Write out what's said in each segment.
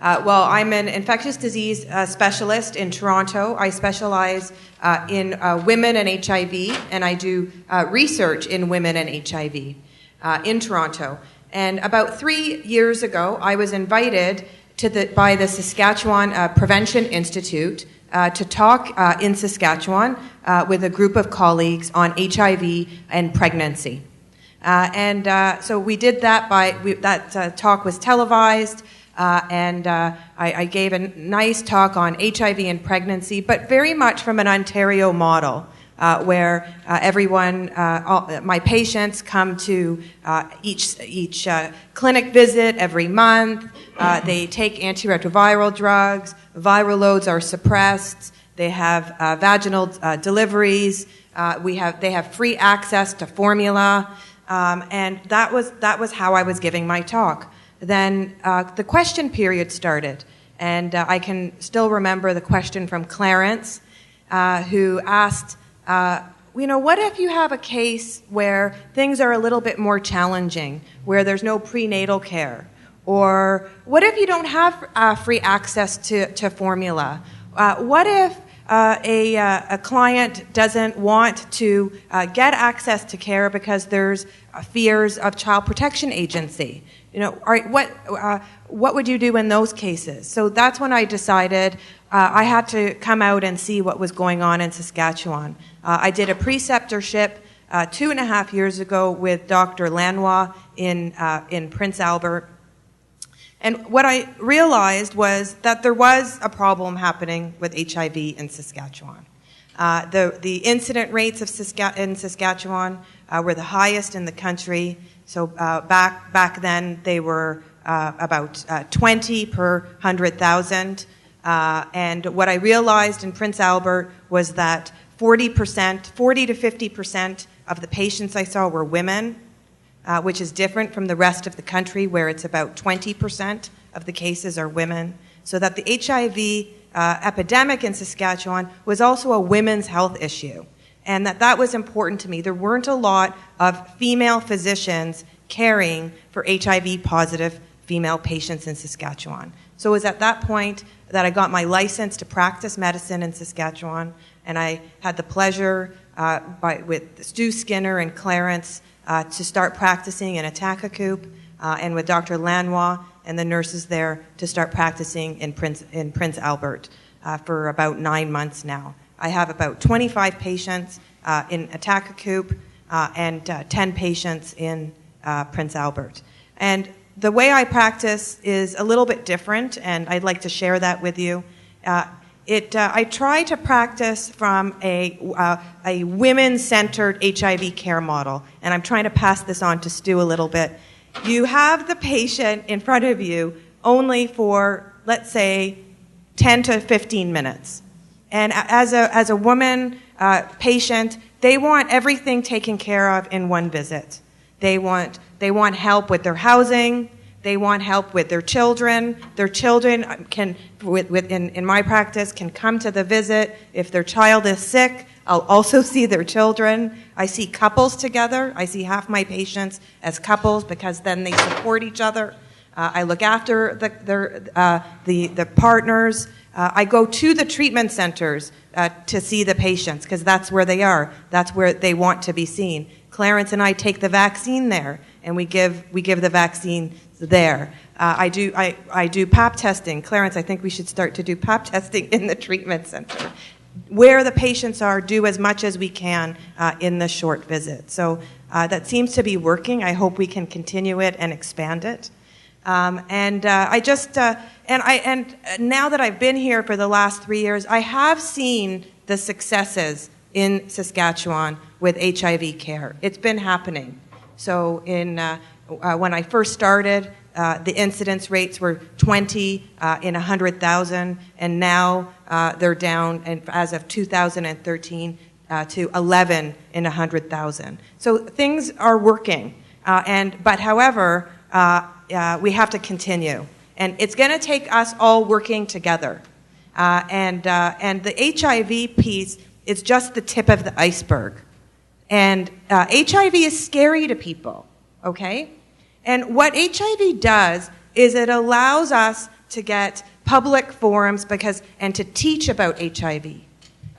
Well, I'm an infectious disease specialist in Toronto. I specialize in women and HIV, and I do research in women and HIV in Toronto. And about 3 years ago, I was invited by the Saskatchewan Prevention Institute to talk in Saskatchewan with a group of colleagues on HIV and pregnancy. So we did that that talk was televised. I gave a nice talk on HIV and pregnancy, but very much from an Ontario model, where my patients come to each clinic visit every month. They take antiretroviral drugs. Viral loads are suppressed. They have vaginal deliveries. They have free access to formula, and that was how I was giving my talk. Then the question period started, and I can still remember the question from Clarence, who asked, what if you have a case where things are a little bit more challenging, where there's no prenatal care? Or what if you don't have free access to formula? What if a client doesn't want to get access to care because there's fears of Child Protection Agency? What would you do in those cases? So that's when I decided I had to come out and see what was going on in Saskatchewan. I did a preceptorship 2.5 years ago with Dr. Lanois in Prince Albert. And what I realized was that there was a problem happening with HIV in Saskatchewan. The incident rates in Saskatchewan were the highest in the country. So back then they were about 20 per 100,000. And what I realized in Prince Albert was that 40 to 50% of the patients I saw were women, which is different from the rest of the country, where it's about 20% of the cases are women. So that the HIV epidemic in Saskatchewan was also a women's health issue, and that was important to me. There weren't a lot of female physicians caring for HIV-positive female patients in Saskatchewan. So it was at that point that I got my license to practice medicine in Saskatchewan, and I had the pleasure with Stu Skinner and Clarence to start practicing in Atacacoop, and with Dr. Lanois and the nurses there to start practicing in Prince Albert for about 9 months now. I have about 25 patients in Atacacoop and 10 patients in Prince Albert. And the way I practice is a little bit different, and I'd like to share that with you. I try to practice from a women-centered HIV care model, and I'm trying to pass this on to Stu a little bit. You have the patient in front of you only for, let's say, 10 to 15 minutes. And as a woman patient, they want everything taken care of in one visit. They want help with their housing. They want help with their children. Their children can, in my practice, can come to the visit. If their child is sick, I'll also see their children. I see couples together. I see half my patients as couples because then they support each other. I look after the partners. I go to the treatment centers to see the patients because that's where they are. That's where they want to be seen. Clarence and I take the vaccine there, and we give the vaccine there. I do pap testing. Clarence, I think we should start to do pap testing in the treatment center. Where the patients are, do as much as we can in the short visit. So that seems to be working. I hope we can continue it and expand it. And now that I've been here for the last 3 years, I have seen the successes in Saskatchewan with HIV care. It's been happening. So when I first started, the incidence rates were 20 in 100,000, and now they're down, and as of 2013, to 11 in 100,000. So things are working, but however, we have to continue, and it's going to take us all working together. And the HIV piece is just the tip of the iceberg, and HIV is scary to people. Okay? And what HIV does is it allows us to get public forums and to teach about HIV,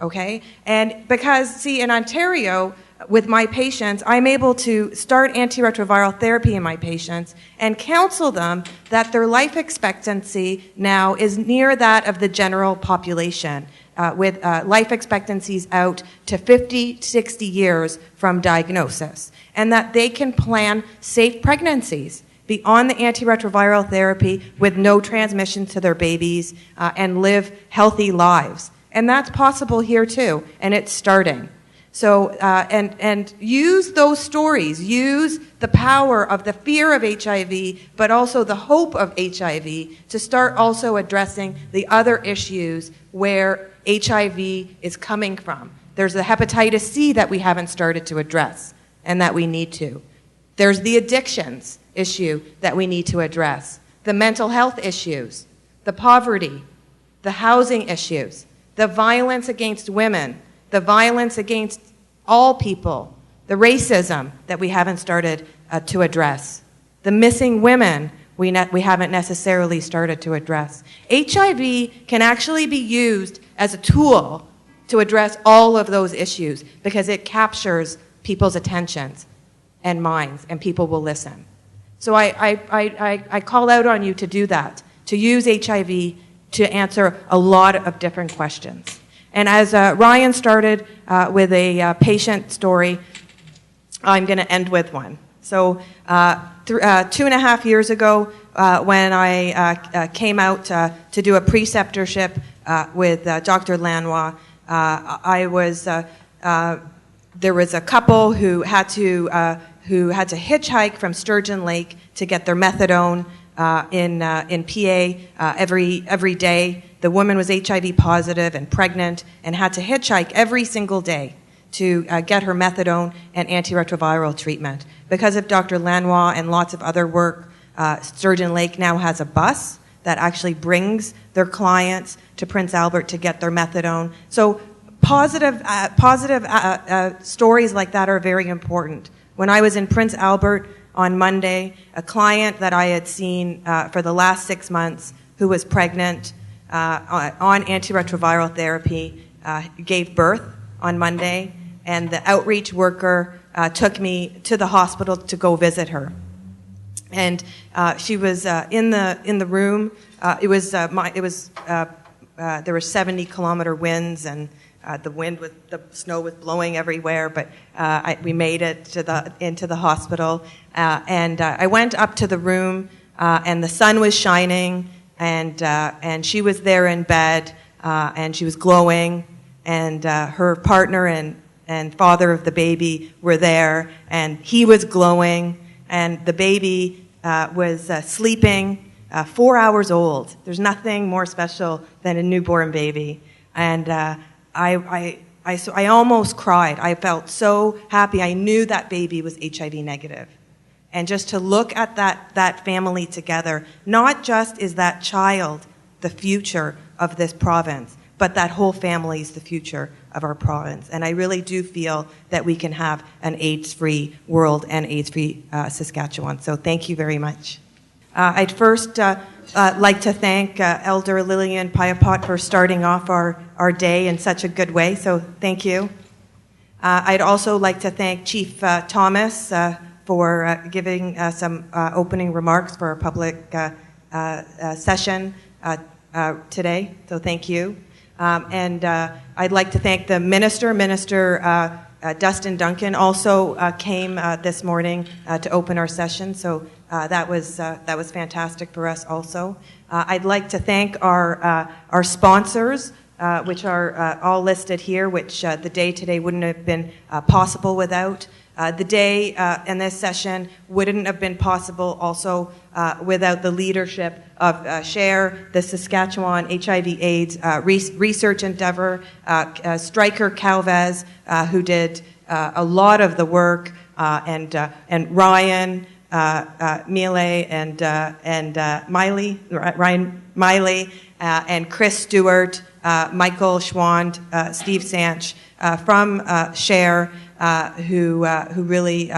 okay? And because, see, in Ontario, with my patients, I'm able to start antiretroviral therapy in my patients and counsel them that their life expectancy now is near that of the general population, with life expectancies out to 50, 60 years from diagnosis, and that they can plan safe pregnancies, be on the antiretroviral therapy with no transmission to their babies, and live healthy lives. And that's possible here too, and it's starting. So, and use those stories, use the power of the fear of HIV, but also the hope of HIV to start also addressing the other issues where HIV is coming from. There's the hepatitis C that we haven't started to address and that we need to. There's the addictions issue that we need to address, the mental health issues, the poverty, the housing issues, the violence against women, the violence against all people, the racism that we haven't started to address, the missing women we haven't necessarily started to address. HIV can actually be used as a tool to address all of those issues because it captures people's attentions and minds, and people will listen. So I call out on you to do that, to use HIV to answer a lot of different questions. And as Ryan started with a patient story, I'm going to end with one. So 2.5 years ago, when I came out to do a preceptorship with Dr. Lanois, there was a couple who had to hitchhike from Sturgeon Lake to get their methadone in PA every day. The woman was HIV positive and pregnant and had to hitchhike every single day to get her methadone and antiretroviral treatment. Because of Dr. Lanois and lots of other work, Sturgeon Lake now has a bus that actually brings their clients to Prince Albert to get their methadone. So positive stories like that are very important. When I was in Prince Albert on Monday, a client that I had seen for the last 6 months who was pregnant on antiretroviral therapy gave birth on Monday, and the outreach worker took me to the hospital to go visit her. And she was in the room. There were 70-kilometer winds, and the snow was blowing everywhere. But we made it into the hospital, and I went up to the room, and the sun was shining, and she was there in bed, and she was glowing, and her partner and father of the baby were there, and he was glowing, and the baby was sleeping, 4 hours old. There's nothing more special than a newborn baby. And I almost cried. I felt so happy. I knew that baby was HIV negative. And just to look at that family together, not just is that child the future of this province, but that whole family is the future of our province. And I really do feel that we can have an AIDS-free world and AIDS-free Saskatchewan. So thank you very much. I'd first like to thank Elder Lillian Piapot for starting off our day in such a good way. So thank you. I'd also like to thank Chief Thomas for giving some opening remarks for our public session today. So thank you. And I'd like to thank the Minister. Minister Dustin Duncan also came this morning to open our session. So that was fantastic for us also. I'd like to thank our sponsors, which are all listed here, which the day today wouldn't have been possible without. The day in this session wouldn't have been possible also without the leadership of SHARE, the Saskatchewan HIV/AIDS research endeavor, Stryker Calvez, who did a lot of the work, and Ryan Miley and Ryan Miley, and Chris Stewart, Michael Schwand, Steve Sanch from SHARE, who really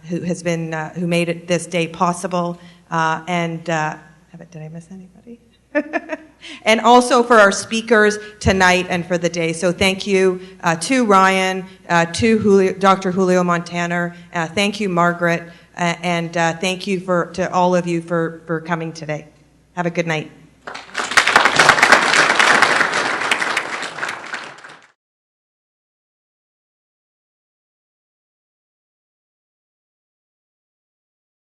who made it this day possible. And did I miss anybody? And also for our speakers tonight and for the day. So thank you to Ryan, to Dr. Julio Montana, thank you, Margaret, and thank you to all of you for coming today. Have a good night.